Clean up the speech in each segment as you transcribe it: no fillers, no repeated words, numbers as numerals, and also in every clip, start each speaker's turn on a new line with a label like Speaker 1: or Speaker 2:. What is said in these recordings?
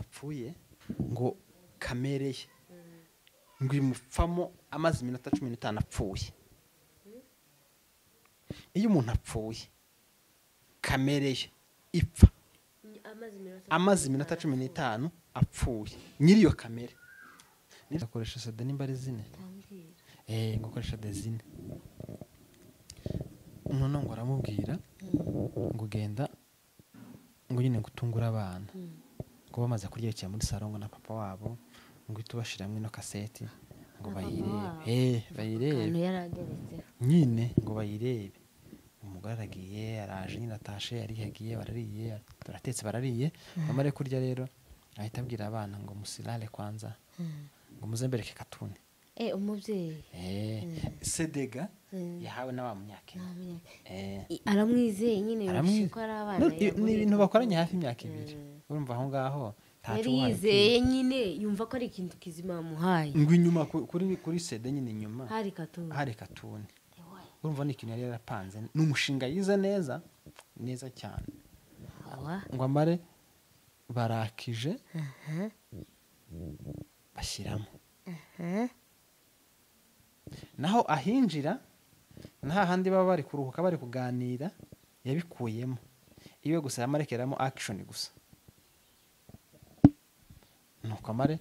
Speaker 1: apfuye ngo kamereye ngo imupfamo amaze iminota 15 apfuye. Iyo umuntu apfuye kamereye ipfa amaze iminota 15 apfuye, nyiri iyo kamere nirakoresha sada nimba ari zine ngokoresha de zine. Umuntu ngo aramubwira ngo genda ngo nyine gutungura abana ngo bamaze kuryekera muri salon ngo na papa wabo ngo itubashiramwe no kaseti ngo bayirebe bayirebe nyine ngo bayirebe. Umugore aragiye araje nyine atashe arihagiye barariye turatetse barariye bamare kurya rero ahita abwira abana ngo musirale kwanza ngo muzembereke katuni
Speaker 2: umuvyeyi
Speaker 1: sedega yahawe n'aba munyake
Speaker 2: aramwizeye nyine bishiko ari abana
Speaker 1: ni ibintu bakoranye hafi imyaka 2 urumva aho ngaho
Speaker 2: yizeye nyine yumva ko ari ikintu kizima muhaye
Speaker 1: ngo inyuma kuri sede nyine inyuma
Speaker 2: hari
Speaker 1: katuni urumva ni ikintu yari yarapanze n'umushinga yize neza cyane ngo amare barakije bashyiramo naho ahinjira nta handi baba bari kuruhuka bari kuganira yabikuyemo iwe gusa yamarekeramo action gusa nuko amare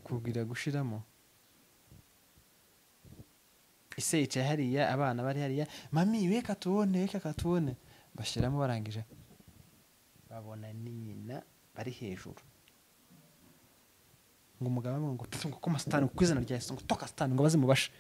Speaker 1: kugira gushiramo ise yicaye hariya abana bari hariya mami weka katubone bashyiramo barangije babona ni nyina bari hejuru ngo umugabo ngo ngo koma stani kwizana rya Yesu ngo toka stani ngo baze mubashe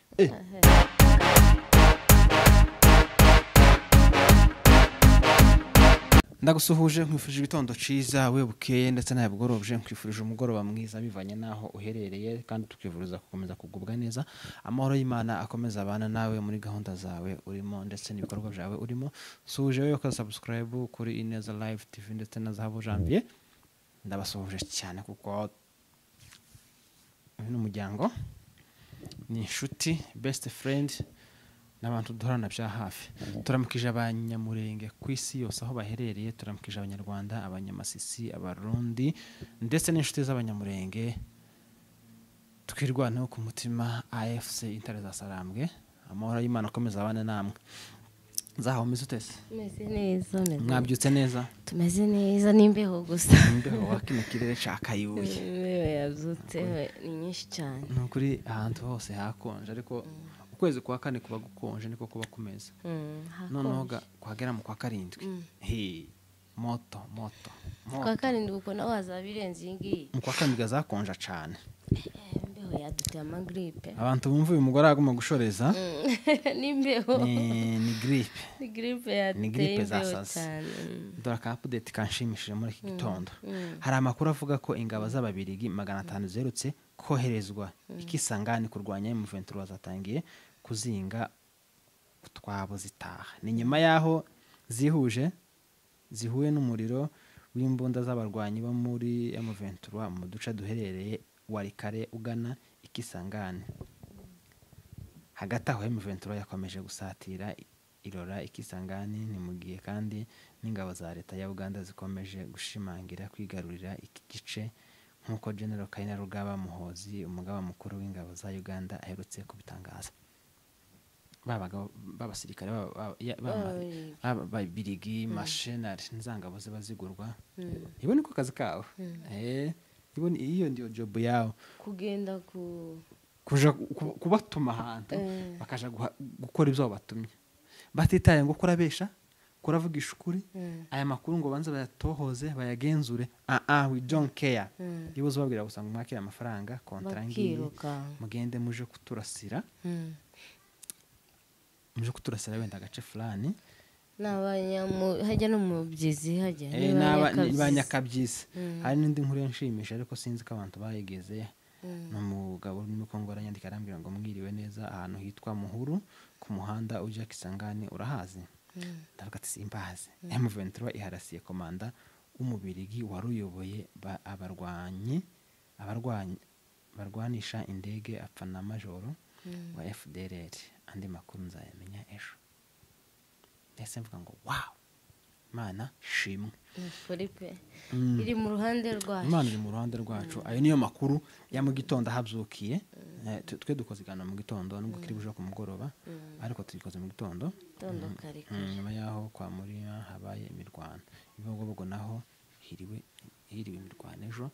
Speaker 1: ndagusuhuje nkwifurije igitondo ciza webukeye ndetse naye bugorobje nkwifurije umugoroba mwiza bivanye naho uherereye kandi tukivuriza gukomeza kugubwa neza amahoro y'Imana akomeza abana nawe muri gahunda zawe urimo ndetse n'ibikorwa byawe urimo. Suhuje wewe ko subscribe kuri Ineza Live TV ndetse na Zahabu Janvier ndabasuhuje cyane kuko n'umuryango ni inshuti best friend n'abantu duhorana bya hafi. Turamukije abanyamurenge ku isi yose aho baherereye, turamukije abanyarwanda, abanyamasisi, abarundi ndetse n'inshuti z'abanyamurenge. Twirwana ku mutima AFC Intare za Sarambwe. Amahoro y'Imana akomeza abana namwe. Zaho mizutese
Speaker 2: meze neza
Speaker 1: mwabyutse neza
Speaker 2: tumeze neza nimbeho gusa
Speaker 1: imbeho wakine kirere cakayuye
Speaker 2: yazutse ni nyinshi cyane
Speaker 1: nukuri ahantu hose hakonje ariko ukwezi kwa kane kuba gukonje niko kuba kumeza noneho kwagera mu kwa karindwi moto
Speaker 2: kwa karindwi uko nawe wazabirenze ingi
Speaker 1: mu kwa karindwi gazakonja cyane
Speaker 2: imbeho yaduteye amagripe
Speaker 1: abantu bumva uyu mugore aguma gushoreza
Speaker 2: nimbeho
Speaker 1: ni gripe
Speaker 2: yaduteye
Speaker 1: zasasa dora ka update kanshimishije muri iki gitondo. Hari amakuru avuga ko ingabo z'ababirigi 500 zerutse koherezwa ikisangani kurwanya M23 zatangiye kuzinga utwabo zitaha. Ni nyuma yaho zihuye n'umuriro w'imbunda z'abarwanyi bo muri M23 mu duce duherereye Warikare ugana ikisangani. Hagati aho M23 yakomeje gusatira irora ikisangani ni mugiye kandi n'ingabo za leta ya Uganda zikomeje gushimangira kwigarurira iki gice nkuko General Kainerugaba Muhozi umugaba mukuru w'ingabo za Uganda aherutse kubitangaza. Babasirikare babirigi mashenari nzangabo zibazigurwa ibone ko kazi kawe ibone iyo ndio job yawo
Speaker 2: kugenda
Speaker 1: kuja kubatuma ahantu bakaja gukora ibyo batumye batitaye ngo kurabesha kuravugisha ukuri aya makuru ngo banze bayatohoze bayagenzure we don't care ibuzo babwira gusa ngo mwakira amafaranga kontrangi mugende muje kuturasira wenda gace fulani
Speaker 2: hajya no mu byizi hajya
Speaker 1: n'abanyakabyizi. Hari n'indi nkuru nshimisha ariko sinzi ko abantu bayigeze n'umugabo n'umukongora nyandika arambira ngo mwiriwe neza ahantu hitwa Muhuru ku muhanda ujya Kisangani urahazi ndavuga ati simbazi. M23 iharasiye komanda umubirigi waruyoboye barwanisha indege apfa na majoro wa FDLR. Andi makuru nzayamenya ejo. Ese mvuga ngo wow Imana shimwe.
Speaker 2: Ukuri pe iri mu ruhande rwacu.
Speaker 1: Imana iri mu ruhande rwacu. Ayo niyo makuru ya mu gitondo habyukiye. Twe dukoze igana mu gitondo nubwo kiri buje ku mugoroba ariko tuyikoze mu gitondo
Speaker 2: kare.
Speaker 1: nyuma yaho kwa Muriya habaye imirwano. Ibibogobogo naho hiriwe imirwano ejo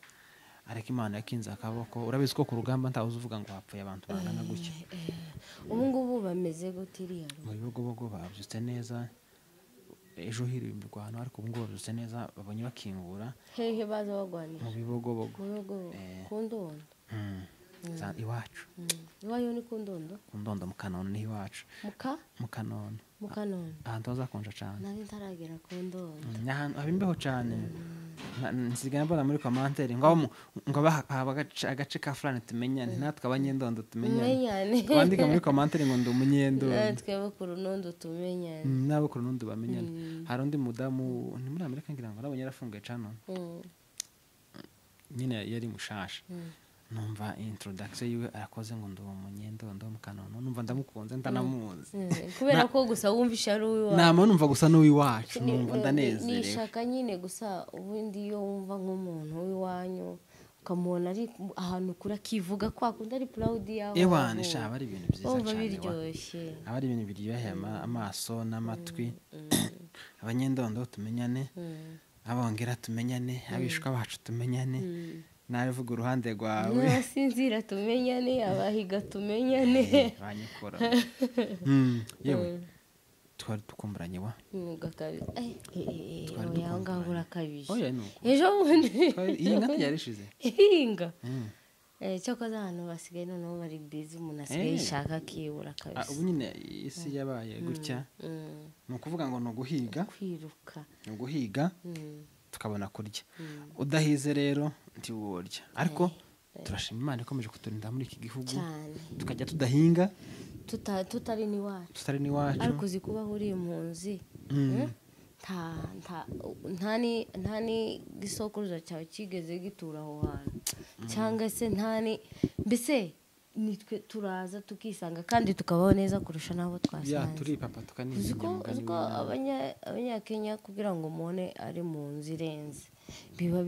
Speaker 1: ariko Imana yakinze akaboko. Urabizi ko ku rugamba ntawuzi uvuga ngo hapfuye abantu bangana gutya.
Speaker 2: Ubu ngubu bameze gute iriya?
Speaker 1: Mu bibogobogo babyutse neza. Ejo hiriwe imirwano ariko ubu ngubu babyutse neza babonye bakingura.
Speaker 2: Hehe baza bagwanira?
Speaker 1: Mu bibogobogo.
Speaker 2: Ku Ndondo.
Speaker 1: Iwacu.
Speaker 2: Iwayo ni ku Ndondo?
Speaker 1: Ku Ndondo mu Kanono ni iwacu. Mu Kanono.
Speaker 2: Mu Kanono.
Speaker 1: Ahantu hazakonja cyane.
Speaker 2: Nari ntaragera ku Ndondo.
Speaker 1: Ahantu haba imbeho cyane. Nsigaye mbona muri commentaire ngo haba agace ka fulani tumenyane natwe abanyendondo tumenyane. Twandika muri commentaire ngo ndi umunyendondo.
Speaker 2: Natwe abo ku Runondo tumenyane.
Speaker 1: Nabo ku Runondo bamenyane. Hari undi mudamu ni muri Amerika ngira ngo nabonye yarafunguye channel. Nyine yari mushasha. Numva introduction yiwe arakoze ngo ndi umunyendondo mu Kanono. Numva ndamukunze ndanamuzi.
Speaker 2: Kubera ko gusa wumvisha ari uwiwacu.
Speaker 1: Nama numva gusa n'uwiwacu. Numva ndanezerewe.
Speaker 2: Nishaka nyine gusa ubundi iyo wumva nk'umuntu w'iwanyu ukamubona ari ahantu kura kivuga kwa kundi ari proud yawe.
Speaker 1: Ewana shaba ari ibintu byiza cyane.
Speaker 2: Biryoshye.
Speaker 1: Abari ibintu biryoheye amaso n'amatwi. Abanyendondo tumenyane. Abongera tumenyane. Abishwa bacu tumenyane. Nabivuga uruhande rwawe.
Speaker 2: Nasinzira tumenyane, abahiga tumenyane.
Speaker 1: Banyikora. Yewe. Twari tukumburanye wa.
Speaker 2: Mugakabi. Oya ngaho urakabije.
Speaker 1: Oya nuko.
Speaker 2: Ejo bundi.
Speaker 1: Inga yarishize.
Speaker 2: Inga. Cyakoze ahantu basigaye noneho bari busy umuntu asigaye ishaka kibura kabisa.
Speaker 1: Ubu nyine isi yabaye gutya. Ni ukuvuga ngo no guhiga.
Speaker 2: Kwiruka.
Speaker 1: No guhiga. Tukabona kurya. Udahize rero ntiworya. Ariko turashima Imana ikomeje kuturinda muri iki gihugu. Tukajya tudahinga.
Speaker 2: Tutari ni wacu. Ariko uzi kuba uri impunzi. nta ni gisokuruza cyawe kigeze gitura aho hantu cyangwa se mbese nitwe turaza tukisanga kandi tukabaho neza kurusha n'abo twasanze.
Speaker 1: Ya turi papa tukanizigama
Speaker 2: mugani. Uziko abanyakenya kugira ngo mubone ari mu nzi irenze biba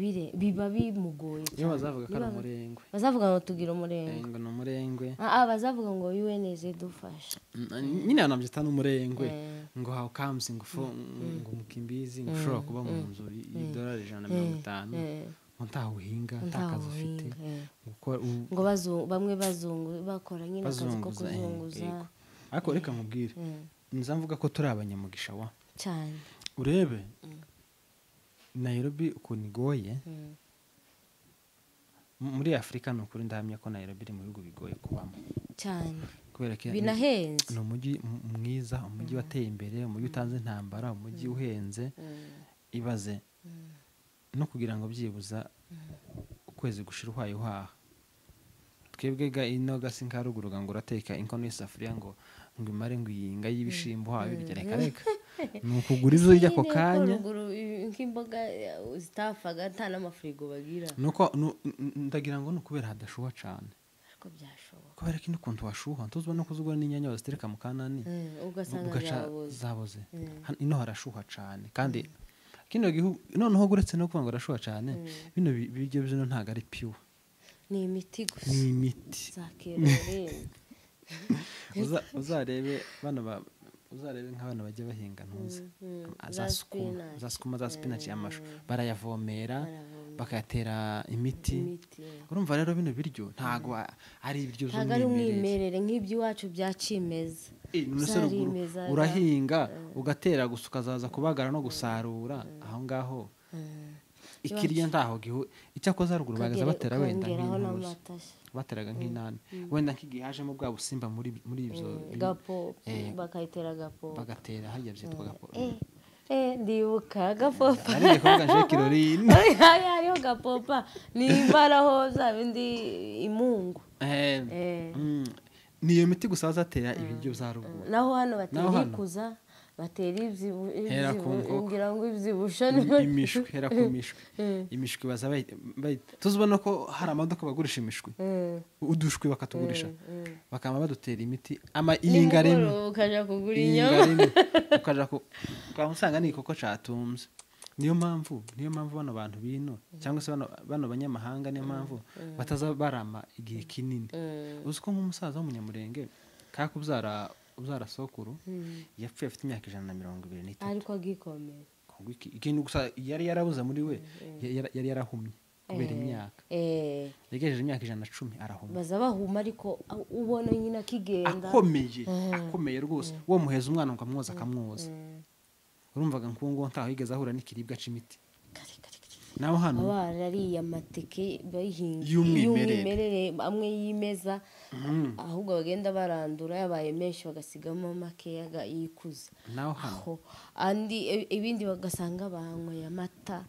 Speaker 2: bimugoye cyane.
Speaker 1: Iyo bazavuga ko ari umurengwe.
Speaker 2: Bazavuga ngo tugira umurengwe.
Speaker 1: Ngo ni umurengwe.
Speaker 2: Bazavuga ngo UNZ dufasha.
Speaker 1: Nyine anabyita n'umurengwe. Ngo how comes ngo mukimbizi ngo ushobora kuba mu nzu $150. Ntahuhinga ntakazi ufite
Speaker 2: ngo bamwe bazungu bakora nyine akazi ko kuzunguza.
Speaker 1: Ariko reka mubwire nzamvuga ko turi abanyamugisha wa
Speaker 2: cyane.
Speaker 1: Urebe Nairobi ukuntu igoye muri Afrika ni ukuri ndahamya ko Nairobi iri mu bihugu bigoye kubamo
Speaker 2: cyane
Speaker 1: kubera ko
Speaker 2: binahenze.
Speaker 1: ni umujyi mwiza, umujyi wateye imbere, umujyi utanze intambara, umujyi uhenze. Ibaze no kugira ngo byibuza ukwezi gushira uhaye uhaha. Twebwe ino gasi nkaruguru ngo urateka inkono y'isafuriya ngo imare ngo yinga y'ibishimbo hawe bigereka reka nukugura izo ijya ko kanya
Speaker 2: nk'imboga zitafaga nta n'amafrigo bagira.
Speaker 1: Nuko ndagira ngo nukubera hadashuha cyane.
Speaker 2: Ariko byashoboka
Speaker 1: kubera ko n'ukuntu washuha ntuzwa no kuzugura n'inyanya bazitereka mu kanani
Speaker 2: ugasanga
Speaker 1: zaboze. Ino harashuha cyane kandi kino gihugu noneho guretse no kuvuga ngo arashuha cyane bino biryo byo ntago ari pure.
Speaker 2: Ni imiti gusa.
Speaker 1: Ni imiti.
Speaker 2: Zakerere.
Speaker 1: Uzarebe nk'abana bajya bahinga ntuze. Za spinach amashu barayavomera bakayatera imiti. Urumva rero bino biryo ntago ari ibiryo
Speaker 2: zo umwimerere nk'iby'iwacu bya cimeza.
Speaker 1: Urahinga ugatera gusa ukazaza kubagara no gusarura aho ngaho ikiriya ndaho icyakoze ruguru bagaza batera wenda nk'intuzi bateraga nk'inani wenda nk'igihajemo bwa busimba muri ibyo
Speaker 2: gapo bakayitera gapo
Speaker 1: bagatera hajya byitwa gapo.
Speaker 2: Ndibuka gapopa
Speaker 1: ari koga nje kirorine
Speaker 2: ariyo gapopa ni imbaraho za bindi imungu.
Speaker 1: Niyo miti gusa bazatera ibiryo bya ruguru.
Speaker 2: Naho hano baterikuza batera
Speaker 1: Hera ku nkoko.
Speaker 2: ngira ngo ibyibusha
Speaker 1: imishwi hera ku mishwi imishwi baza tuzibona ko hari amaduka bagurisha imishwi udushwi bakatugurisha bakaba badutera imiti iyinga rimwe
Speaker 2: ukaja kugura inyama
Speaker 1: ukaja usanga ni ikoko catumbye niyo mpamvu bano bantu bino cyangwa se bano banyamahanga niyo mpamvu bataza barama igihe kinini uzi ko nk'umusaza w'umunyamurenge ubyara sokuru yapfuye afite imyaka 123
Speaker 2: ariko agikomeye
Speaker 1: ikintu gusa yari yarabuze muri we yari yarahumye kubera imyaka yegejeje imyaka 110 arahuma
Speaker 2: baza bahuma ariko ubona nyina kigenda
Speaker 1: akomeye rwose uwo muheza umwana ngo amwoza akamwoza urumvaga ngo ntaho yigeze ahura n'ikiribwa c'imiti naho hano
Speaker 2: abariya amateke bayihinga
Speaker 1: y'umwimerere
Speaker 2: amwe yimeza ahubwo bagenda barandura yabaye menshi bagasigamo makeya yikuza
Speaker 1: naho hano
Speaker 2: andi ibindi bagasanga banyweye amata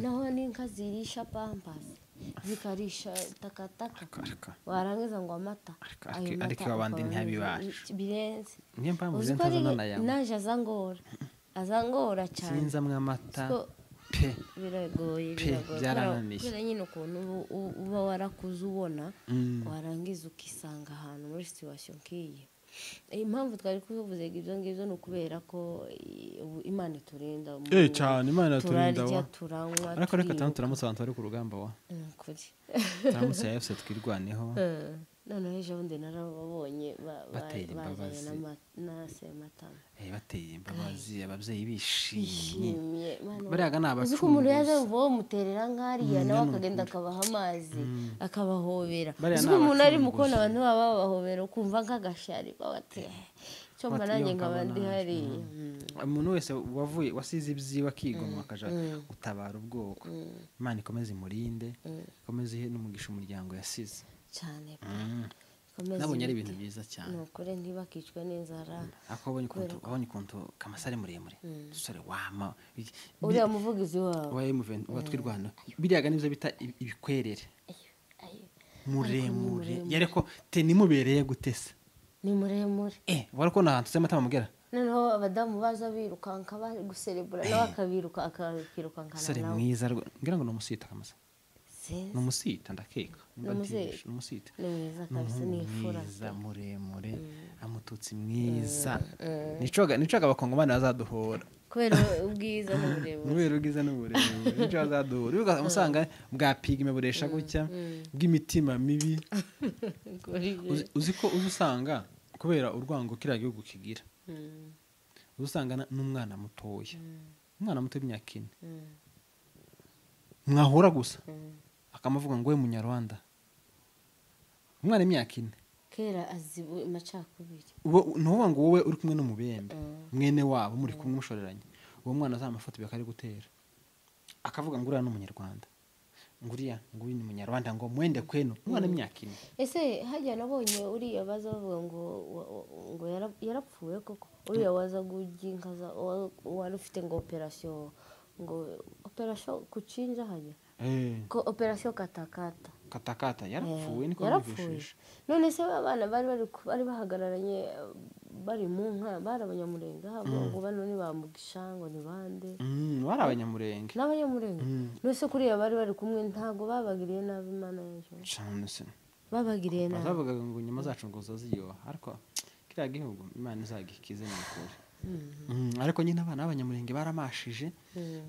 Speaker 2: naho n'inka zirisha pampasi zikarisha takataka warangiza ngo amata
Speaker 1: ariko abandi ntibibasha
Speaker 2: birenze
Speaker 1: niyo mpamvu zentazana yawe
Speaker 2: naje azangora cyane
Speaker 1: sinzamwe amata
Speaker 2: biragoye kubera nyine ukuntu uba warakuze ubona warangiza ukisanga ahantu muri situation nk'iyi impamvu twari kuvuze ibyo ngibyo ni ukubera ko Imana iturinda
Speaker 1: cyane Imana iturinda
Speaker 2: turarya turanywa
Speaker 1: ariko reka turamutse abantu bari ku rugamba wa
Speaker 2: kuri
Speaker 1: turamutse yafse twirwaneho
Speaker 2: noneho ejo bundi narababonye
Speaker 1: bateye imbabazi
Speaker 2: na sematama
Speaker 1: bateye imbabazi ababyeyi bishimye bariyaga ni abacunguzi
Speaker 2: uko umuntu yaje uva muterera nk'ariya nawe akagenda akabaha amazi akabahobera uko umuntu ari mukona abantu baba babahobera ukumva nk'agashari bawateye cyo mbonanye nk'abandi hariya
Speaker 1: umuntu wese wavuye wasize ibyiwe akigomwa akaja gutabara ubwoko Imana ikomeze imurinde ikomeze ihe n'umugisha umuryango yasize
Speaker 2: cyane
Speaker 1: nabonye ari ibintu byiza cyane
Speaker 2: nukore ntibakicwe n'inzara
Speaker 1: abonye ukuntu kamasare muremure dusore wama
Speaker 2: uriya muvugizi wawe
Speaker 1: watwirwana biriyaga nivyo bita ibikwerere muremure yareko te nimubereye gutese
Speaker 2: ni muremure
Speaker 1: wariko nahantu sematama mugera
Speaker 2: noneho abadamu baza birukanka bari guserebura nawe akabirukankana
Speaker 1: sare mwiza ngira ngo numusita kamasa numusita ndakeka numusita
Speaker 2: ni mwiza kabisa ni ifura
Speaker 1: muremure amututsi mwiza nicoga abakongomani bazaduhora
Speaker 2: kubera ubwiza n'uburemure
Speaker 1: nico bazaduhora ugasanga bwapiga imeburesha gutya bw'imitima mibi uziko uzusanga kubera urwango kiriya gihugu kigira uzusanga n'umwana mutoya umwana muto w'imyaka 4 mwahura gusa akamavuga ngo we munyarwanda umwana imyaka 4
Speaker 2: kera azibu macakubiri
Speaker 1: nuvuga ngo wowe uri kumwe n'umubembe mwene wabo muri kumwe mushoreranye uwo mwana azamafoto byakari gutera akavuga ngo uriya n'umunyarwanda nguriya ngo ni munyarwanda ngo mwende kweno umwana imyaka 4
Speaker 2: ese hajya nabonye uriya bazavuga ngo yarapfuye koko uriya waza guginkaza wari ufite ngo operation kucinja hajya ko operation katakata yarapfuye niko bivishije
Speaker 1: none
Speaker 2: se abana bari bahagararanye bari mu nka barabanyamurenge ngo bano ni bamugisha ngo ni bande
Speaker 1: bari abanyamurenge
Speaker 2: none se kuriya bari kumwe ntago babagiriye nabi Imana yaje
Speaker 1: cyane se
Speaker 2: babagiriye nabi
Speaker 1: bavugaga ngo nyuma zacu ngo zaziyoha ariko kiriya gihugu Imana izagikize n'ukuri ariko nyine abana b'abanyamurenge baramashije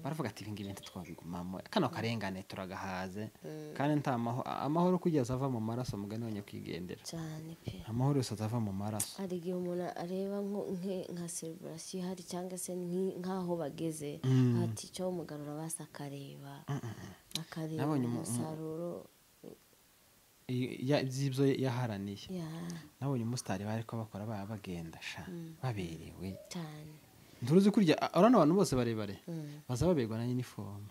Speaker 1: baravuga ati ibingi bintu twabigumamo kano karengane turagahaze kandi nta amahoro kugeza ava mu maraso mugani wanye kwigendera
Speaker 2: cyane pe
Speaker 1: amahoro yose azava mu maraso
Speaker 2: hari igihe umuntu areba nka celebration hari cyangwa se nkaho bageze ati cyo umugarura basakareba umusaruro
Speaker 1: by'ibyo yaharaniye nabonye umusitari bari ko bakora bagenda baberewe
Speaker 2: cyane
Speaker 1: nturuzi kurya urabona abantu bose barebare baza baberwa na uniform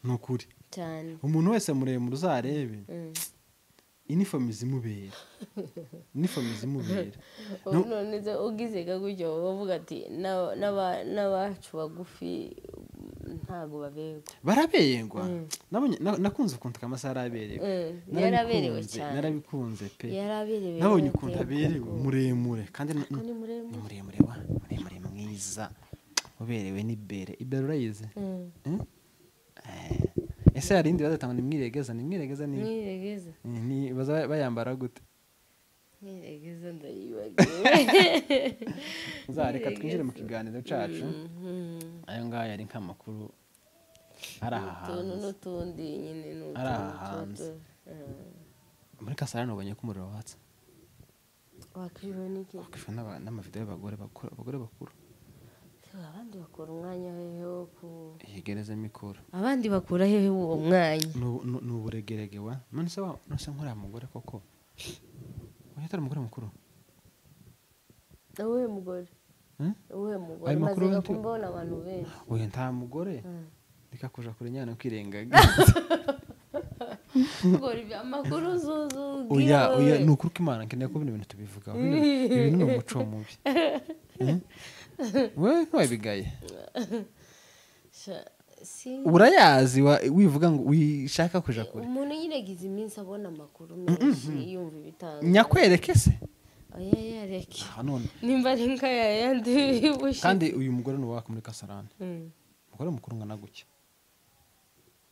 Speaker 1: ni ukuri
Speaker 2: cyane
Speaker 1: umuntu wese muremure uzarebe uniform zimubera
Speaker 2: none ugize gutyo bavuga ati n'abacu bagufi ntago
Speaker 1: barabegwa nakunze ukuntu Kamasa araberewe
Speaker 2: yaraberewe cyane
Speaker 1: narabikunze pe
Speaker 2: yaraberewe
Speaker 1: nabonye ukuntu aberewe muremure kandi ni muremure mwiza mwiza uberewe n'ibere ibere urayizi
Speaker 2: Mm.
Speaker 1: ese hari indi bazatanga ni mwiregeza
Speaker 2: Mwiregeza.
Speaker 1: ni baza bayambara gute
Speaker 2: Mwiregeza ndayibagiwe.
Speaker 1: uzareka twinjire mu kiganiro cacu ayo ngayo ari nk'amakuru ari aha
Speaker 2: Utuntu
Speaker 1: hanze
Speaker 2: n'utundi nyine
Speaker 1: Ari aha hanze. muri Kasarani ubonye ko umuriro watse
Speaker 2: wakiriwe n'iki
Speaker 1: wakishwe n'amavideo y'abagore bakuru
Speaker 2: abandi bakura umwanya hehe wo ku
Speaker 1: yegereza mikoro
Speaker 2: abandi bakura hehe uwo mwanya
Speaker 1: ni uburegerege wa none se nkuriya mugore koko oya atari umugore mukuru
Speaker 2: uwuhe mugore
Speaker 1: Hmm?
Speaker 2: uwuhe mugore
Speaker 1: Ayo makuru
Speaker 2: maze
Speaker 1: nti-
Speaker 2: kumbona abantu benshi
Speaker 1: oya nta mugore
Speaker 2: Mm.
Speaker 1: reka kuja kure nyana kwirengaga
Speaker 2: Gora ibya makuru zuzu
Speaker 1: oya ni ukuri ko Imana nkeneye ko bino bintu tubivugaho ibintu ni umuco mubi we ntiwabigaye urayazi wivuga ngo wishaka kuja kure
Speaker 2: umuntu nyine agize iminsi abona amakuru menshi yumva ibitanga
Speaker 1: nyakwereke se
Speaker 2: oya yareke
Speaker 1: none
Speaker 2: nimba ari nk'ayandi bushi
Speaker 1: kandi uyu mugore ni uwaka muri Kasarani umugore mukuru ngana gutya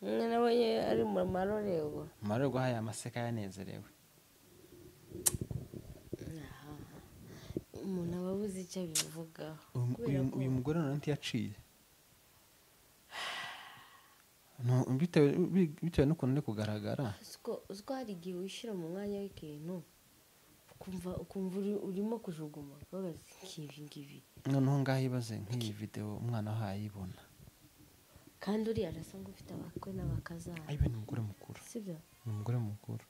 Speaker 2: nabonye ari mu marorerwa
Speaker 1: amarorerwa haya amaseka yanezerewe
Speaker 2: umuntu aba abuze icyo abivugaho
Speaker 1: uyu mugore none ntiyaciye bitewe n'ukuntu ari kugaragara
Speaker 2: uziko hari igihe wishyira mu mwanya w'ikintu ukumva urimo kujuguma ubabaza ngibi
Speaker 1: noneho ngaho ibaze nk'iyi video umwana waho ayibona
Speaker 2: kandi uriya arasa nk'ufite abakwe n'abakazana
Speaker 1: ayibe ni umugore mukuru
Speaker 2: sibyo
Speaker 1: ni umugore mukuru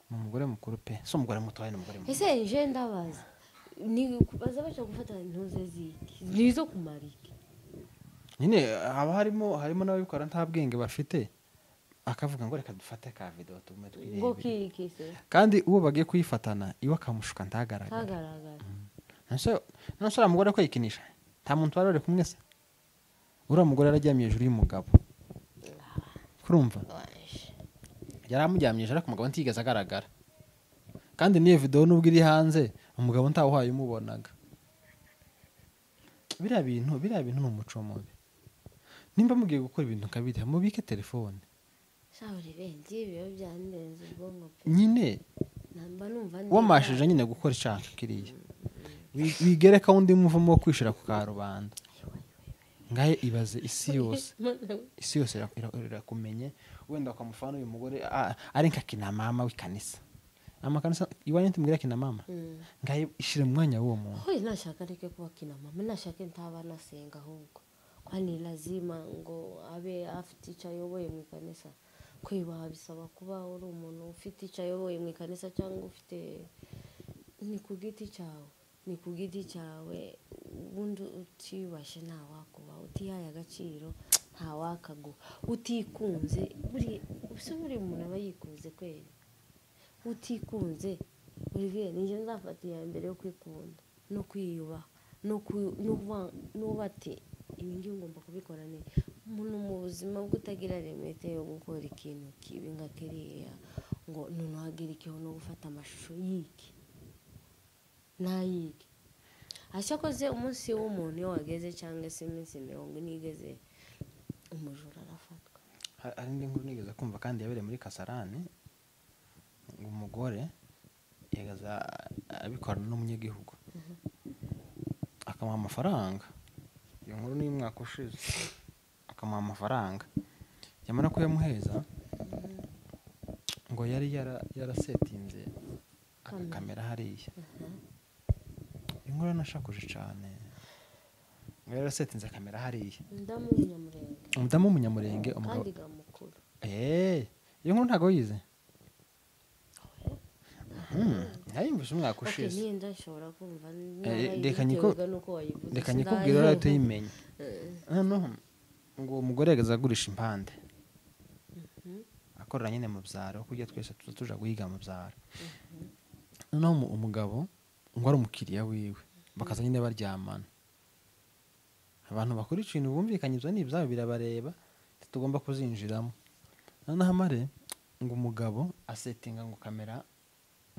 Speaker 1: ni umugore mukuru pe si umugore mutoya ni umugore mukuru
Speaker 2: ese nje ndabaza ni baza baca gufata intuze ziki nizo kumara iki
Speaker 1: nyine haba harimo n'ababikora nta bwenge bafite akavuga ngo reka dufate ka video tume
Speaker 2: ngo
Speaker 1: twirebe
Speaker 2: kiki se
Speaker 1: kandi uwo bagiye kuyifatana iwe akamushuka ntagaragara
Speaker 2: kagaragara
Speaker 1: none se mugore ko yikinisha nta muntu wari uri kumwe se uriya mugore yararyamye hejuru y'umugabo kurumva yari amuryamye hejuru ariko umugabo ntigeze agaragara kandi n'iyo video nubwo iri hanze umugabo ntawuhaye umubonaga biriya bintu ni umuco mubi nimba mugiye gukora ibintu kabiri mubike telefone
Speaker 2: shaburi benzi biba byandenze ubwonko pe
Speaker 1: nyine
Speaker 2: namba numva
Speaker 1: wamashije nyine gukora ishaka kiriya wigereka undi muvumo wo kwishira ku karubanda ngaye ibaze isi yose irakumenye wenda ukamufana uyu mugore ari nka kina mama w'ikanisa amakanisa iwanyu ntimwira kina mama ngaye ishire mu mwanya w'uwo muntu
Speaker 2: hoye nashaka reke kuba kina mama nashaka ntaba nasenga ahubwo kwani lazima ngo abe afite icyo ayoboye mu ikanisa kwiba bisaba kuba uri umuntu ufite icyo ayoboye mu ikanisa cyangwa ufite ni ku giti cyawe ubundi utiyubashye ntawakuba utihaye agaciro ntawakaguha utikunze buri muntu aba yikunze kweri utikunze Olivier nije nzafata iya mbere yo kwikunda no kwiyubaha no bati ibi ngibi ngomba kubikora neza umuntu mu buzima bw'utagira remete yo gukora ikintu kibi nka kiriya ngo ntuhagire ikiho no gufata amashusho y'iki nayiki ashakoze umunsi w'umuntu iyo wageze cyangwa se iminsi 40 igeze umujura arafatwa
Speaker 1: hari indi nkuru nigeze kumva kandi yabereye muri Kasarani ngo umugore yagaza abikorana n'umunyagihugu akamuha amafaranga iyo nkuru ni umwaka ushize akamuha amafaranga yamara kuyamuheza ngo yari yarasetinze akakamera hariya inkuru nashakuje cyane ngo yarasetinze kamera hariya umudamu w'umunyamurenge umugabo
Speaker 2: kandi gamukuru
Speaker 1: iyo nkuru ntago yize nayimvise umwaka ushize
Speaker 2: niyo ndashobora kumva
Speaker 1: reka nyikubwira urahita uyimenya noneho ngo uwo mugore yagaza agurisha impande akorera nyine mu byaro kujya twese tuja guhiga mu byaro noneho umugabo ngo ari umukiriya wiwe bakaza nyine baryamana abantu bakora ikintu bumvikanye ibyo ni ibyabo birabareba tugomba kuzinjiramo noneho amare ngo umugabo asetinga ngo kamera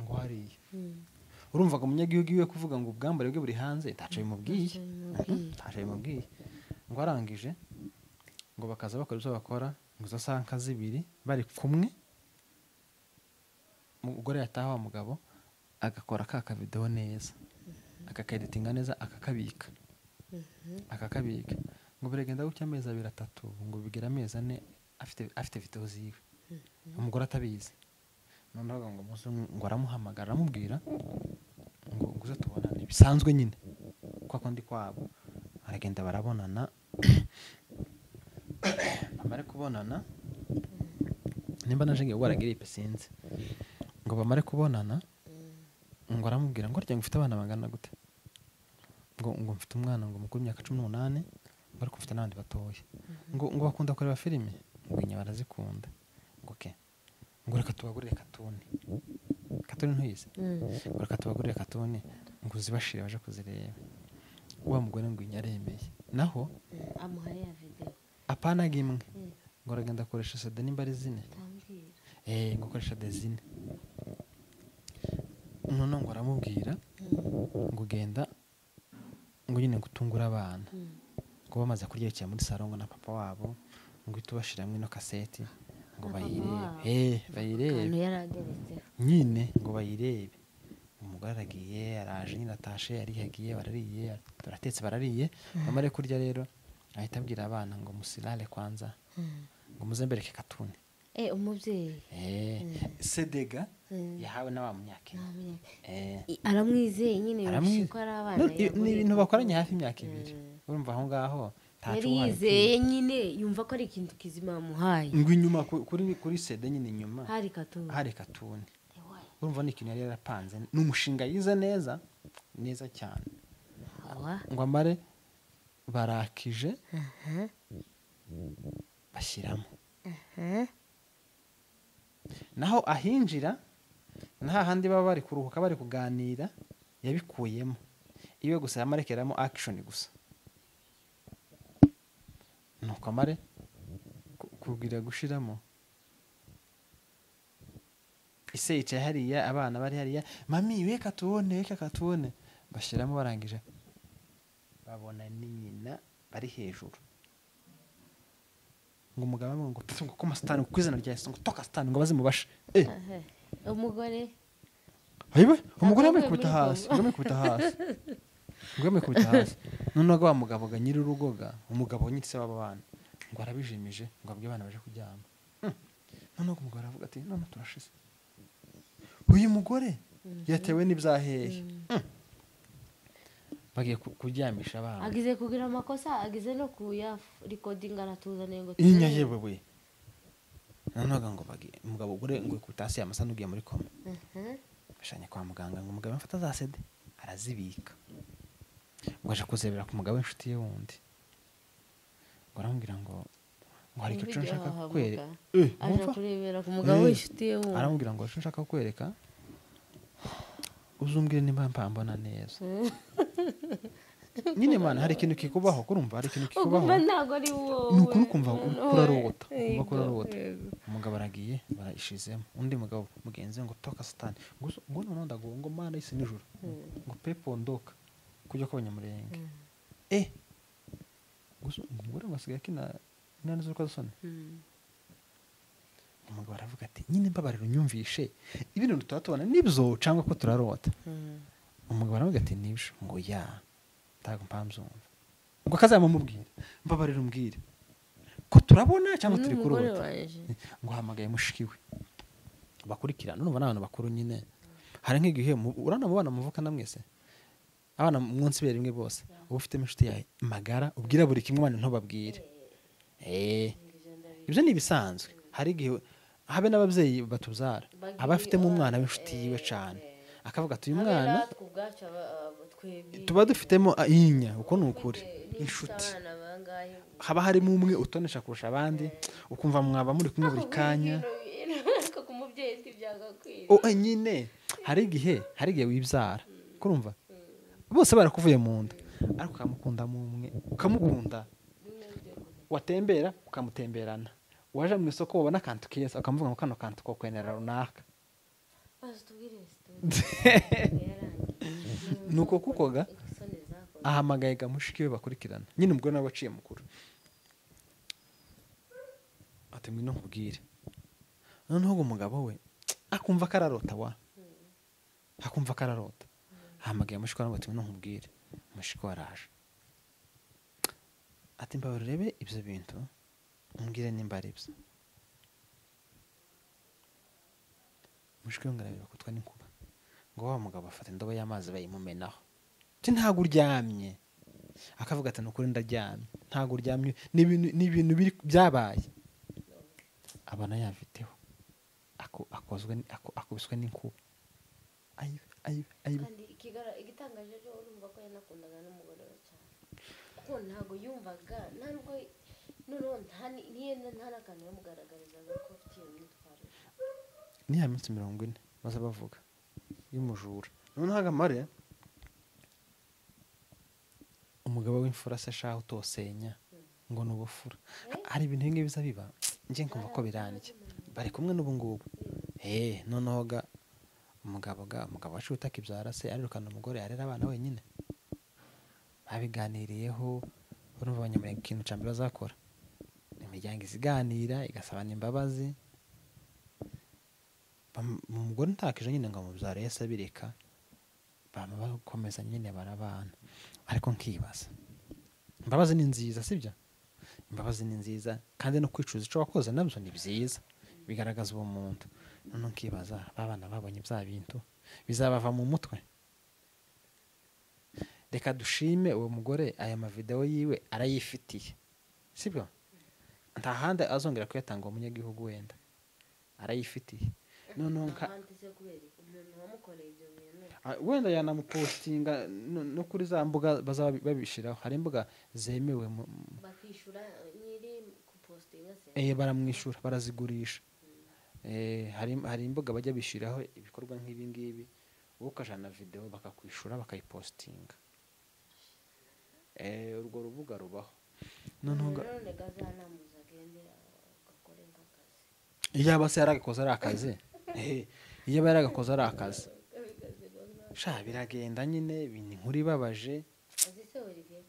Speaker 1: ngo hariya urumvaga umunyagihugu iwe kuvuga ngo ubwambare bwe buri hanze ntaco bimubwiye ntaco bimubwiye ngo arangije ngo bakaza bakora ibyo bakora ngo izo saha nka zibiri bari kumwe umugore yataha wa mugabo agakora ka kavidewo neza akakeditinga neza akakabika ngo biragenda gutya amezi 2 3 ngo bigera amezi 4 afite video ziwe umugore atabizi noneho ngo umunsi ngo aramuhamagara aramubwira ngo guza tubonane bisanzwe nyine kwa kundi kwabo aragenda barabonana bamare kubonana nimba naje ngiye gwaragira ipe sinzi ngo bamare kubonana ngo aramubwira ngo arya ngufite abana bangana gute ngo mfite umwana ngo mukuru imyaka 18 bari kufite n'abandi batoya ngo bakunda kureba filime ngo inya barazikunda ngo ke ngo reka tubagurire katuni ntuyize ngo reka tubagurire katuni ngo zibashire baje kuzireba wa mugore ngo inya aremeye naho
Speaker 2: amuhaye ya video
Speaker 1: apana gimwe ngo ragenda koresha CD nimba ari zine ngo koresha dezine none ngo aramubwira ngo genda ngo nyine gutungura abana ngo bamaze kuryerekeye muri salon na papa wabo ngo itubashiramwe no kaseti ngo bayirebe bayirebe nyine ngo bayirebe umugore aragiye araje nyine atashe yarihagiye barariye turatetse barariye bamare kurya rero ahita abwira abana ngo musilale kwanza ngo muzembereke katuni
Speaker 2: umubyeyi
Speaker 1: sedega yahawe na wa munyake
Speaker 2: aramwizeye nyine ko ari abana
Speaker 1: ni ibintu bakoranye hafi imyaka 2 urumva aho ngaho
Speaker 2: yarizeye nyine yumva ko ari ikintu kizima yamuhaye
Speaker 1: ngo inyuma kuri sede nyine inyuma
Speaker 2: hari
Speaker 1: katuni urumva ni ikintu yari yarapanze n'umushinga yize neza cyane ngo amare barakije bashyiramo naho ahinjira nta handi baba bari kuruhuka bari kuganira yabikuyemo iwe gusa yamarekeramo action gusa nuko amare kugira gushiramo ise yicaye hariya abana bari hariya mami weka katubone bashyiramo barangije babona ni nyina bari hejuru ngo umugabo ngo tutungo ko mastani kwizana rya Yesu ngo toka stani ngo baze mubashe
Speaker 2: umugore
Speaker 1: ayiwe umugore amekubita hasi none ngo mugabo ga nyiri urugoga umugabo nyitse w'abana ngo arabijimije ngo abwe abana baje kuryama none ngo umugore avuga ati none turashize uyu mugore yatewe n'ibyahehe bagiye kuryamisha abana
Speaker 2: agize kugira amakosa agize no kuya recording aratuzane ngo
Speaker 1: inya yewe none ngo bagiye umugabo gore ngo kutasi amasanu ugiye muri koma bashanye kwa muganga ngo umugabo afata za CD arazibika ngo aje kuzebera ku mugabo inshuti ye wundi ngo aramubwira ngo hari icyo nshaka kukwereka
Speaker 2: aje kurebera ku mugabo inshuti ye wundi
Speaker 1: aramubwira ngo icyo nshaka kukwereka uzumbwire nimba mbona neza nyine mana hari ikintu kikubaho kurumva hari ikintu kikubaho
Speaker 2: ntago ari wowe
Speaker 1: nuko kumva kurarota umugabo aragiye barayishizemo undi mugabo mugenzi ngo toka satani ngo none ndagongo mana isi nijoro ngo pepo ndoka kujya ko abanyamurenge guso ngore basigaye kina nane zo kwasone umugabo aravuga ati nyine mbabarira unyumvishe ibintu tutatubona nibyo cyangwa ko turarota umugabo aravuga ati nibyo ngo ya tago mpamzumva ngo kazamumubwira mbabarira umbwire ko turabona cyangwa turi kurota ngo hamagaye mushikiwe bakurikirana numva n'abantu bakuru nyine hari nk'igihe urana mubana muvuka namwese abana munsi bere rimwe bose ufite inshuti yawe magara ubwira buri kimwe abantu ntobabwire ibyo ni bisanzwe hari igihe habe n'ababyeyi batuzara abafitemo umwana w'inshuti yiwe cyane akavuga ati uyu mwana tuba dufitemo inya uko ni ukuri inshuti haba harimo umwe utonesha kurusha abandi ukumva mwaba muri kumwe buri kanya nyine hari igihe wibyara kurumva bose barakuvuye mu nda ariko ukamukundamo umwe ukamukunda watembera ukamutemberana waje mu isoko wabona akantu keza ukamuvuga ngo kano kantu ko kwenera runaka nuko kukoga ahamagaye ga mushiki we bakurikirana nyine umugore nawe waciye mukuru ati ngwino nkubwire noneho ngo umugabo we akumva kararota akumva kararota ahamagaye mushiki we ati ngwino nkubwire mushiki we araje ati mbabare urebe ibyo bintu umbwire nimba ari byo mushiki we ngarabira kutwa n'inkuba ngo wa mugabo afata indobo y'amazi bayimumenaho ati ntago uryamye akavuga ati nukuri ndaryamye ntago uryamye ni ibintu biri byabaye abana yaviteho akubiswe n'inkuba
Speaker 2: kandi igitangaje rero urumva ko yanakundaga n'umugore we cyane kuko ntago yumvaga ntabwo noneho nta n'akantu yamugaragarizaga ko afite iyo myitwarire
Speaker 1: ni ya minsi 40 baza bavuga y'umujura noneho agamare umugabo w'imfura se shaho utosenya ngo n'ubufura hari ibintu bimwe biza biba nje nkumva ko biranjye bari kumwe n'ubu ngubu noneho ga umugabo wacu utakibyara se arirukana umugore arera abana wenyine babiganiriyeho urumva abanyamurenge ikintu cya mbere bazakora imiryango iziganira igasabana imbabazi umugore ntakije nyine ngo amubyare yese abireka bama bakomeza nyine barabana ariko nkibaza imbabazi ni nziza sibyo imbabazi ni nziza kandi no kwicuza icyo wakoze nabyo ni byiza bigaragaza ubumuntu none nkibaza babana babonye bya bintu bizabava mu mutwe reka dushime uwo mugore aya mavideo yiwe arayifitiye sibyo nta handi azongera kuyatanga umunyagihugu wenda arayifitiye noneho wenda yanamupostinga no kuri za mbuga bazaba babishiraho hari imbuga zemewe
Speaker 2: bakishura nyiri kupostinga se
Speaker 1: baramwishura barazigurisha hari imbuga bajya bishiraho ibikorwa nk'ibi ngibi ukajana video bakakwishura bakayipostinga urwo rubuga rubaho noneho
Speaker 2: gazanamuza agendera gakore nk'akazi
Speaker 1: iyo abase yaragakoze ari akazi iyo yaragakoze ari akazi sha biragenda nyine ibintu nkuri babaje
Speaker 2: azise Olivier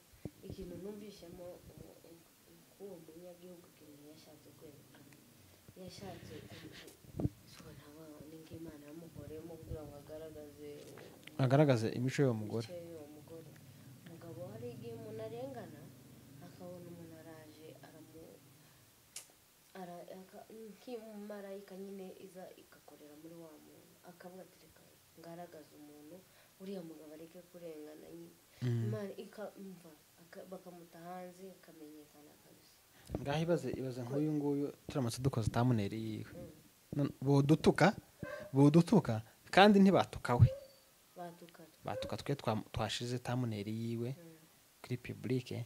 Speaker 2: ikintu numvishemo uwo munyagihugu kintu yashatse kwerekana yashatse sona n'ingimana yamukoremo kugira ngo agaragaze imico y'uwo mugore umugabo hari igihe umuntu arengana akabona umuntu araje nk'imarayika nyine iza igakorera muri wa muntu akavuga ati reka ngaragaza umuntu uriya mugabo areke kurengana nyine imana ikamva bakamuta hanze akamenyekana kabisa
Speaker 1: ngaho ibaze nk'uyu nguyu turamutse dukoze tamuneri yiwe bodutuka kandi ntibatukawe batuka twe twashize tamuneri yiwe kuri publique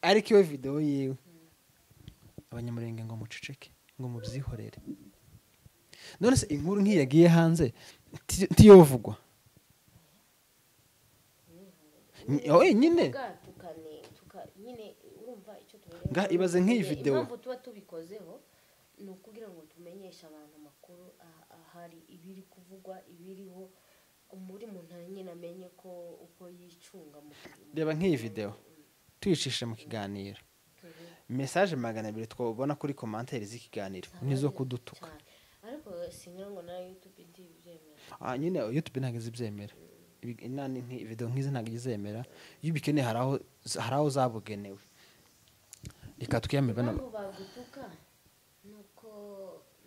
Speaker 1: ariko iyo video yiwe abanyamurenge ngo muceceke ngo mubyihorere none se inkuru nk'iyagiye hanze ntiyovugwa nyine
Speaker 2: urumva icyo
Speaker 1: nga ibaze nk'iyi video
Speaker 2: impamvu tuba tubikozeho ni ukugira ngo tumenyeshe abantu amakuru ahari ibiri kuvugwa ibiriho muri muntu nyine amenye ko uko yicunga mu
Speaker 1: reba nk'iyi video tuyicishe mu kiganiro message 200 twabona kuri commentaire z'ikiganiro nizo kudutuka
Speaker 2: ariko singira ngo na YouTube ndibyemera
Speaker 1: nyine YouTube ntago izibyemera inani video nk'izi ntago izemera iyo bikeneye haraho zabugenewe reka tukiyame bana
Speaker 2: bagutuka nuko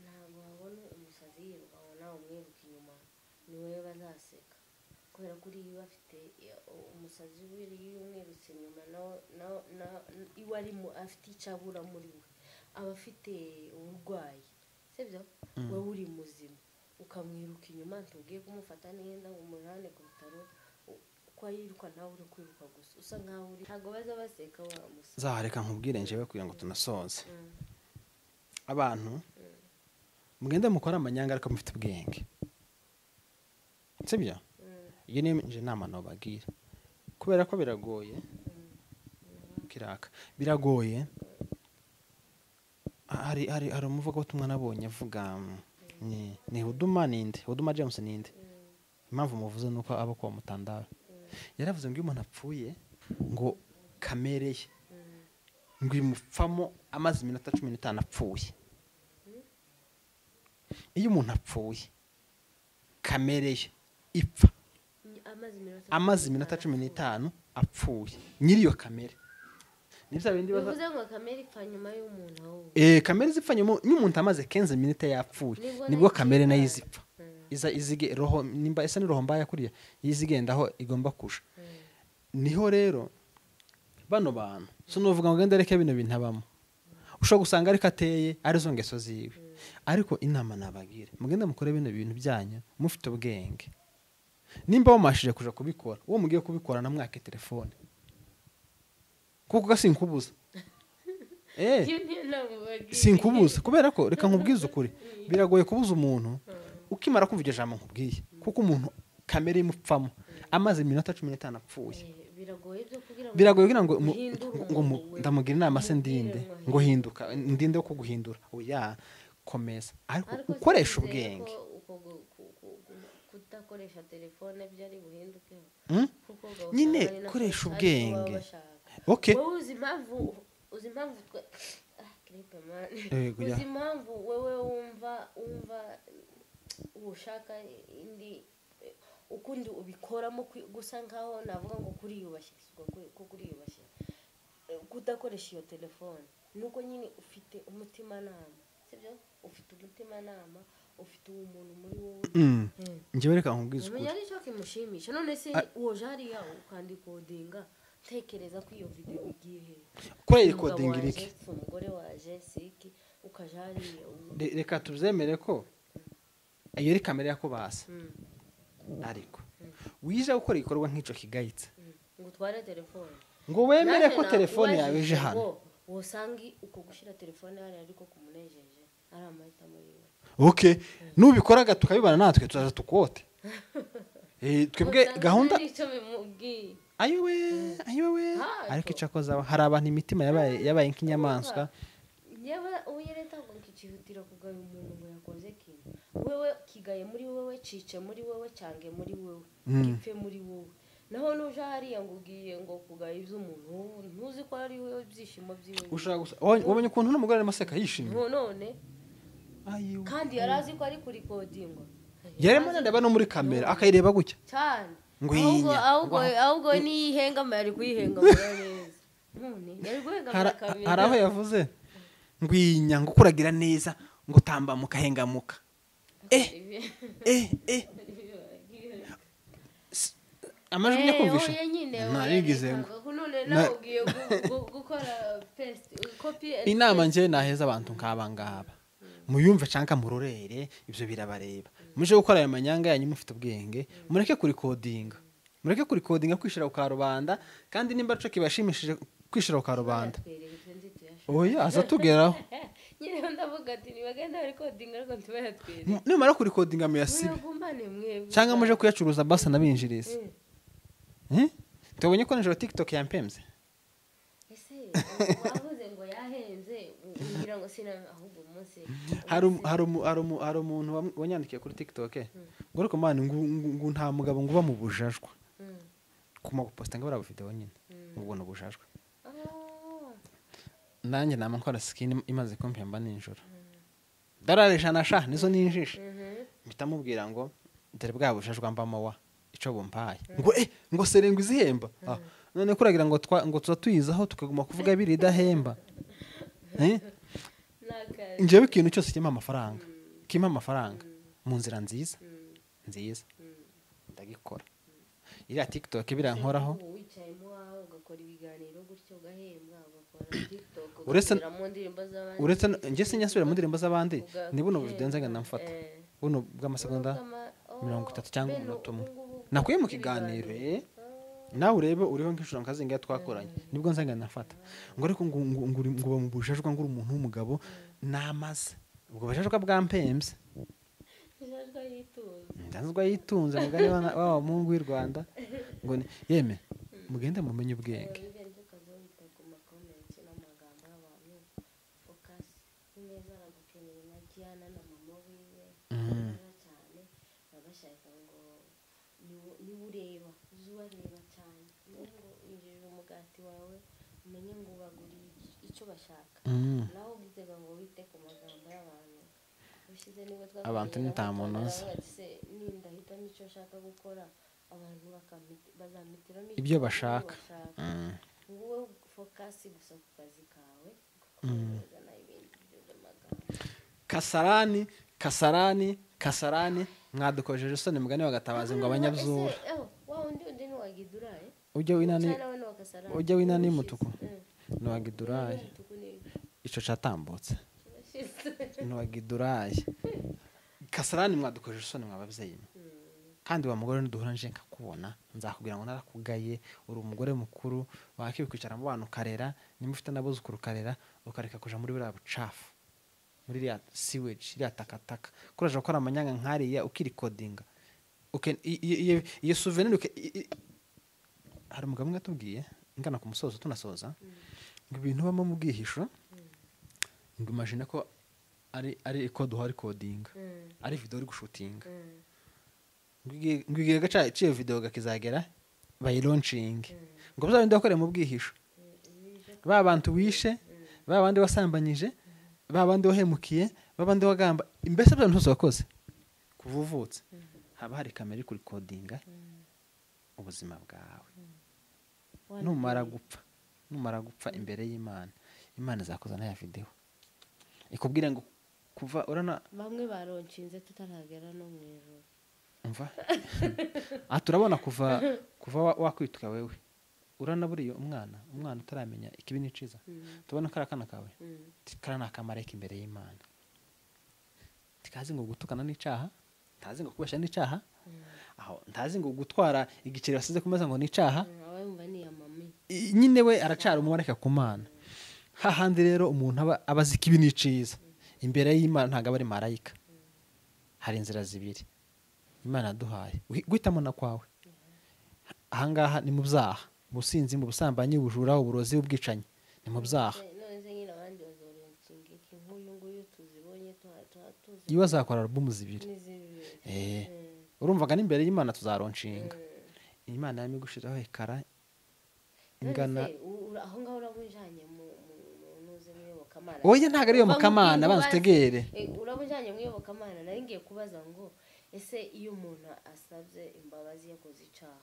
Speaker 2: ntabwo babona umusazi yiruka nawe umwiruka inyuma niwe bazaseka kubera kuri iyo bafite umusazi wiri y'umwirutse inyuma na iwe ari afite icabura muri we aba afite uburwayi sibyo wowe uri muzima ukamwiruka inyuma ntubwiye kumufata neza ngo umurane ku bitaro kwa yiruka nawe uri kwiruka gusa usa nkaho uri ntago baza baseka wa musa
Speaker 1: zahareka nkubwire njewe kugira ngo tunasoze abantu mugende mukora amanyanga ariko mufite ubwenge sibyo iyo ni nje nama no bagira kubera ko biragoye kiraka biragoye hari umuvuga ubutumwa nabonye avuga ni Huduma ninde Huduma James ninde impamvu muvuze nuko abo kwa Mutandao yaravuze ngo iyo umuntu apfuye ngo kamere ye ngo imupfamo amaze iminota 15 apfuye. Iyo umuntu apfuye kamere ye ipfa amaze iminota 15 apfuye nyiri iyo kamere. Nibyo bindi
Speaker 2: bivuze ngo kamere ipfa nyuma y'umuntu aho.
Speaker 1: Kamere zipfa nyuma y'umuntu amaze 15 minute yapfuye nibwo kamere nayo izipfa. Izige roho nimba esa ni roho mbaya kuriya yizigendaho igomba kusha. Niho rero bano bantu so novuga ngo genda reke bino bintu abamo. Ushobora gusanga ariko ateye ari zo ngeso ziwe. Ariko inama nabagire mugenda mukore bino bintu byanyu mufite ubwenge. Nimba wamashije kuja kubikora uwo mugiye kubikora na mwake telefone. Kuko gasinkubuza. Sinkubuza kubera ko reka nkubwiza ukuri biragoye kubuza umuntu ukimara kumva ijambo nkubwiye kuko umuntu kamere imupfamo amaze iminota 15 apfuye. Biragoye kugira ngo ndamugira inama se ndinde ngo hinduka ndinde ko guhindura oya komeza ariko ukoresha ubwenge.
Speaker 2: Kudakoresha telefone byari buhinduke
Speaker 1: nyine koresha ubwenge. Okay
Speaker 2: uzi impamvu uzi impamvu wewe wumva ushaka indi ukundi ubikoramo gusa nkaho navuga ngo kuriyubashye kudakoresha iyo telefone nuko nyine ufite umutima nama sibyo ufite umutima nama ufite umuntu muri wowe. Ngiye reka nkubwiza ukuri umenye cyo kimushimisha none se uwo jariya ukandikodinga tekereza ko iyo video igiye he
Speaker 1: ko recording iriki
Speaker 2: umugore waje siki ukajariya
Speaker 1: reka tuzemere ko iyo ari kamera yako basa ariko wije gukora ikorwa nk'ico kigayitse
Speaker 2: ngo tware telefone
Speaker 1: ngo wemere ko telefone yawe ije hano
Speaker 2: wosangi uko gushira telefone hari ariko kumunejeje ari amahita muri we.
Speaker 1: Okay nubikoraga tukabibana natwe tuzaza tukote twebwe gahunda ayowe ariko icakoza hari abantu imitima yabaye nk'inyamaswa
Speaker 2: yaba uyereta ngo kicihutira kugaya umuntu ngo yakoze kintu wewe kigaye muri wewe cice muri wewe cyange muri wewe gipfe muri wewe naho nuje hariya ngo ugiye ngo kugaya ivy'umuntu ntuzi ko ari wewe byishimo byiwe
Speaker 1: ushaka gusa wabonye ukuntu n'umugore amaseka yishimye
Speaker 2: none kandi yarazi ko ari kuri coding
Speaker 1: yaremo ndaba no muri kamera akayireba gutya
Speaker 2: cyane
Speaker 1: ngwinya
Speaker 2: ahubwo ni ihengama yari kuyihengama neza none yari guhengama kamera
Speaker 1: haraho yavuze ngwinya ngo kuragira neza ngo tamba mukahengamuka amajwi yakumvisha narigize ngo
Speaker 2: none nawe ugiye gukora copy
Speaker 1: inama nje naheza abantu nkaba ngaba muyumve canka murorere ivyo birabareba muje gukora aya manyanga yanyu mufite ubwenge mureke kuri codinga kwishira ku karubanda kandi nimba cyo kibashimishije kwishira ku karubanda oya azatugeraho
Speaker 2: nyine ndavuga ati nibagenda ari codinga ariko ntibayatwere
Speaker 1: nimara kuri codinga muyasibe cyangwa muje kuyacuruza basa nabinjiriza tubonye ko nijoro TikTok yampemze
Speaker 2: ese wavuze ngo yahenze ngira ngo sina ahubwo umunsi
Speaker 1: hari umuntu wanyandikiye kuri TikTok ngo ariko mani ngo nta mugabo ngo uba mu bujajwa kuma guposta ngo bara video nyine ngo no bujajwa nanjye nama nkora skin imaze kompemba ninjoro dararejana sha nizo ninjisha mitamubwira ngo dere bwa bujajwa mbamo wa ico bumpaye ngo serengo izihemba none kuragira ngo tuzatuyizaho tukaguma kuvuga biri dahemba njewe ikintu cyose kimpa amafaranga mu nzira nziza ndagikora iriya TikTok birankoraho
Speaker 2: ugakora ibiganiro gutyo ugahembwa ugakora TikTok
Speaker 1: uretse nje sinyasubira mu ndirimbo z'abandi ni buno video nzaga ndamfata buno bw'amasegonda 30 cyangwa umunota umwe nakuye mu kiganiro nawe urebe uriho nk'ishuro nkazinga twakoranye nibwo nzaga ndafata ngo ariko ngo mu bujajwa ngo umuntu w'umugabo namaze ubwo bajajwa bwa mpemse ndanzwa yitunze mugani wa Mungu w'i Rwanda ngo yeme mugende mumenye ubwenge
Speaker 2: bamenye ngo baguriye icyo bashaka naho ubwitega ngo wite ku magambo y'abantu ushize nibwo
Speaker 1: abantu ni nta muntu uzi
Speaker 2: nindahitamo icyo nshaka gukora abantu bazamitiramo
Speaker 1: ibyo bashaka
Speaker 2: wowe focus gusa ku kazi kawe ugakomeza n'ibindi by'amagambo kasarani mwadukojeje isoni mugani bagatabaza ngo abanyabyura ujya winani y'umutuku ntiwagiduraye icyo catambutse ntiwagiduraye kasarani mwadukojeje isoni mwababyeyi kandi wa mugore ntiduhura nje nkakubona nzakubwira ngo narakugaye uri umugore mukuru wakikwicara mu bantu ukarera nimba ufite n'abuzukuru ukarera ukareka kuja muri buriya bucafu muri iriya sewage iriya takataka kuraje gukora amanyanga nkariya ukirikodinga iyo souvenir hari umugabo umwe atubwiye ngana ku musozo tunasoza ngo ibintu bamo mu bwihisho ngo imagine ko ari code uhari coding ari video uri gushutinga ngiye gaca ciye video gakizagera bayi launching ngo bazabinde bakore mu bwihisho ba bantu wishe ba bandi wasambanyije ba bandi wahemukiye ba bandi wagamba imbese byo ntuzo wakoze kuvuvutse haba hari kamera iri kuri codinga ubuzima bwawe numara gupfa imbere y'Imana izakoza na ya video ikubwira ngo kuva urana bamwe baronshinze tutaragera no mu ijoro
Speaker 1: umva turabona kuva wakwituka wewe urana buriyo umwana utaramenya ikibi n'iciza tubona karakana kawe tikana akamareka imbere y'Imana tikazi ngo gutukana n'icaha ntazi ngo kubesha n'icaha aho ntazi ngo gutwara igiceri wasize kumeza ngo n'icaha nyine we aracara umubareka ku Mana hahandi rero umuntu abazi ikibi n'iciza imbere y'Imana ntago ari marayika hari inzira zibiri Imana yaduhaye guhitamo na kwawe ahangaha ni mu byaha musinzi mu busambanyi ubujura uburozi ubwicanyi ni mu byaha iyo bazakora album zibiri urumvaga n'imbere y'Imana tuzaronshinga Imana yamigushiraho ekara ingana
Speaker 2: aho ngaho urabujanye mu nuze mwiyobokamana
Speaker 1: oya ntago ari yo mukamana banze tegere
Speaker 2: urabujanye mwiyobokamana nari ngiye kubaza ngo ese iyo umuntu asabye imbabazi yakoze icaha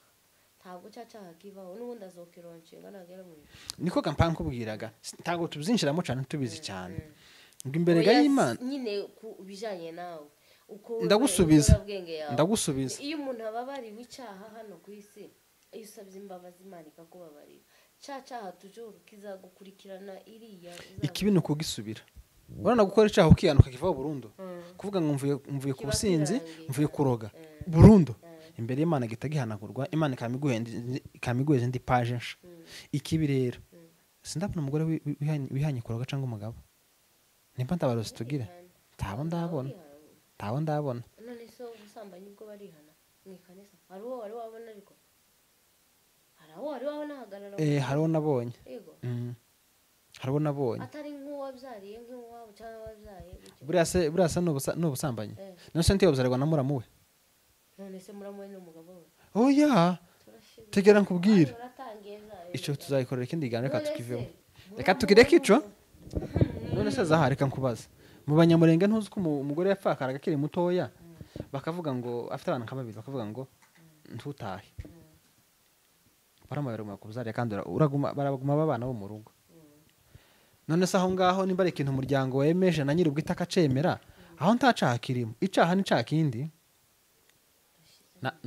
Speaker 2: ntabwo cyacaha kibaho n'ubundi azokironshinga nagera mu
Speaker 1: niko kampani kubwiraga ntago tubyinjiramo cyane tubizi cyane ngo imbere y'Imana
Speaker 2: nyine kubijanye nawe uko
Speaker 1: ndagusubiza
Speaker 2: iyo umuntu ababariwe icaha hano ku isi iyo usabye imbabazi Imana ikakubabarira cyacaha tujuru kizagukurikirana iriya
Speaker 1: ikibi ni ukugisubira urana gukora icaha ukiyanuka kivaho burundu kuvuga ngo mvuye ku businzi mvuye kuroga burundu imbere y'Imana gitagihanagurwa Imana ikamiguheza indi page nsha ikibi rero sindabona umugore wihanye kuroga cyangwa umugabo nimba ndabarozi tugira tabo ndabona
Speaker 2: none so ubusambanyi bwo barihana mwikanisa hari uwo wari wabona ariko hari wabona hagarara
Speaker 1: hariho nabonye hariho nabonye
Speaker 2: atari nk'uwabyariye nk'uwabo cyangwa wabyaye
Speaker 1: buriya se n'ubusambanyi none se ntiyobyarwa na muramuwe
Speaker 2: none se muramuwe n'umugabo we
Speaker 1: oya tegera nkubwire icyo tuzayikorera ikindi gihano reka tukireke ico none se zahareka nkubaza mu banyamurenge ntuzi ko umugore yapfakaraga akiri mutoya bakavuga ngo afite abana nk'ababiri bakavuga ngo ntutahe baramubera kubuzariya kandi baraguma babana bo mu rugo none se aho ngaho nimba ari ikintu umuryango wemeje na nyir'ubwite akacemera aho ntacaha kirimo icaha ni caha kindi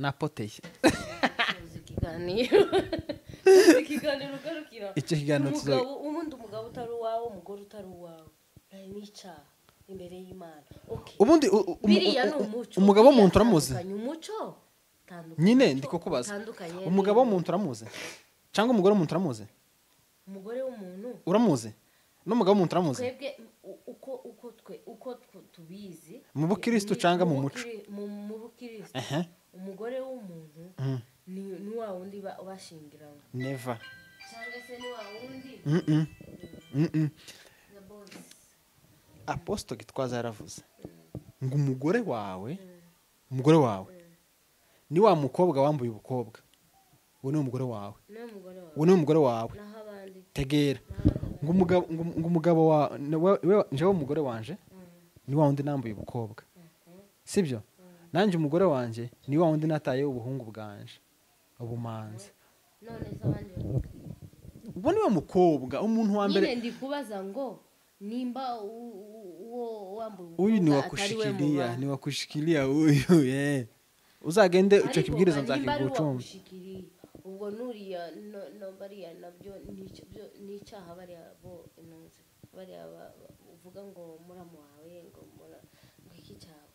Speaker 1: na poteye
Speaker 2: ikiganiro ugarukira
Speaker 1: icyo kiganiro
Speaker 2: ubundi umugabo utari uwawe umugore utari uwawe ni icaha imbere y'Imana
Speaker 1: ubundi umugabo w'umuntu uramuzi
Speaker 2: umuco
Speaker 1: nyine ndiko kubaza umugabo w'umuntu uramuzi cyangwa umugore w'umuntu uramuzi
Speaker 2: umugore w'umuntu
Speaker 1: uramuzi n'umugabo w'umuntu uramuzi
Speaker 2: twebwe uko tubizi
Speaker 1: mu bukristo cyangwa mu muco
Speaker 2: mu bukristo umugore w'umuntu ni wa wundi bashingiranwa
Speaker 1: never
Speaker 2: cyangwa se ni wa wundi
Speaker 1: Apostle Gitwaza yaravuze ngo umugore wawe ni wa mukobwa wambuye ubukobwa uwo ni umugore wawe
Speaker 2: naho abandi
Speaker 1: tegera ngo umugabo wa njyewe umugore wanje ni wa wundi nambuye ubukobwa sibyo nanjye umugore wanjye ni wa wundi nataye ubuhungu bwanje ubumanzi
Speaker 2: none se abandi
Speaker 1: ubwo niwe mukobwa umuntu wa mbere
Speaker 2: nyine ndi kubaza ngo nimba uwo wambuye
Speaker 1: uyu ni
Speaker 2: umukobwa atari we
Speaker 1: wakushikilia
Speaker 2: mubana.
Speaker 1: ni wakushikilia uyu uzagende icyo
Speaker 2: Ariko
Speaker 1: kibwiriza
Speaker 2: nimba ari
Speaker 1: nzakigucuma
Speaker 2: uwagushikiriye, ubwo nuriya no bariya nabyo ni icyaha bariya bo intuzi bariya uvuga ngo muramu wawe ngo iki cyawe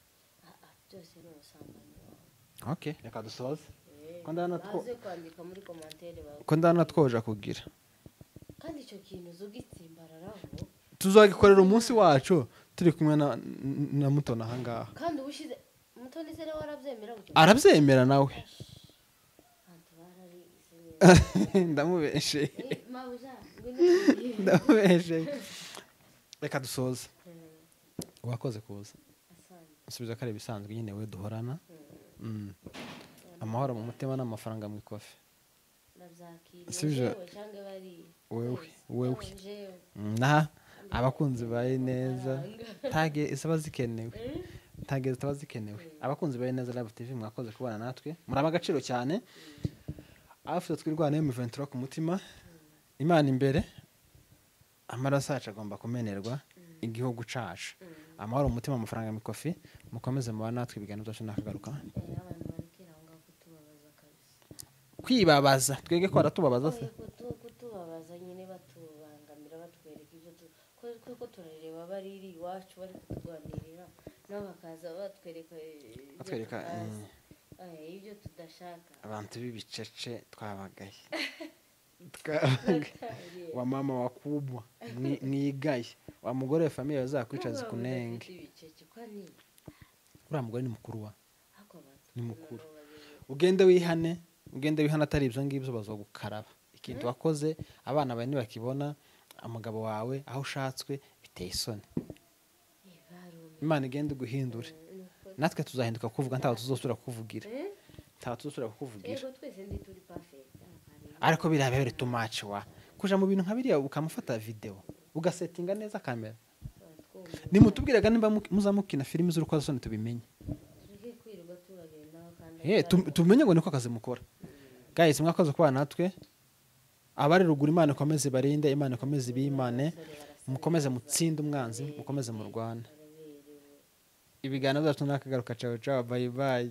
Speaker 2: byose ni ubusambanyi wawe.
Speaker 1: okay reka dusoze
Speaker 2: baze kwandika muri komantere bawe
Speaker 1: ko ndana twoja kugira
Speaker 2: kandi icyo kintu uzugitsimbararaho
Speaker 1: tuzagikorera umunsi wacu turi kumwe na Mutoni aha ngaha
Speaker 2: kandi ubushize Mutoni se warabyemera gutyo
Speaker 1: arabyemera nawe
Speaker 2: abantu barari
Speaker 1: ndamubeshe
Speaker 2: mabuja
Speaker 1: ndamubeshe reka dusoze wakoze kuza usubiza ko ari ibisanzwe nyine we duhorana amahoro mu mutima n'amafaranga mu ikofi
Speaker 2: sibyo
Speaker 1: wewe na abakunzi baye neza tage isaba zikenewe tage zitaba zikenewe abakunzi baye neza Live TV mwakoze kubana natwe muraba agaciro cyane afite twirwana M23 ku mutima Imana imbere amaraso yacu agomba kumenerwa igihugu cacu amahoro mu mutima amafaranga mu ikofi mukomeze mubana natwe ibiganiro byacu nakagaruka kwibabaza twege ko aratubabaza se
Speaker 2: kutubabaza nyine batubangamira batwereka ibyo ko turareba bariri iwacu bari kutuganirira nabo bakaza batwereka ibyo tudashaka
Speaker 1: abantu b'ibicece twabagaye wa mama wakubwa mwigaye wa mugore famille bazakwicaza kunenge uriya mugore ni mukuru wa ni mukuru ugende wihane atari ibyo ngibyo bazogukaraba ikintu wakoze abana bawe ntibakibona umugabo wawe aho ushatswe biteye isoni Imana igende guhindure natwe tuzahinduka kuvuga ntaho tuzosubira kuvugira ariko birabere too much wa kuja mu bintu nka biriya ukamufata video ugasetinga neza kamera nimutubwiraga nimba muzamukina filimi z'urukozasoni tubimenye tumenye ngo niko akazi mukora guys mwakoze kubana natwe abari ruguru Imana ikomeze barinde Imana ikomeze ibimane mukomeze mutsinde umwanzi mukomeze mu Rwanda ibiganiro byacu nakagaruka ciao bye bye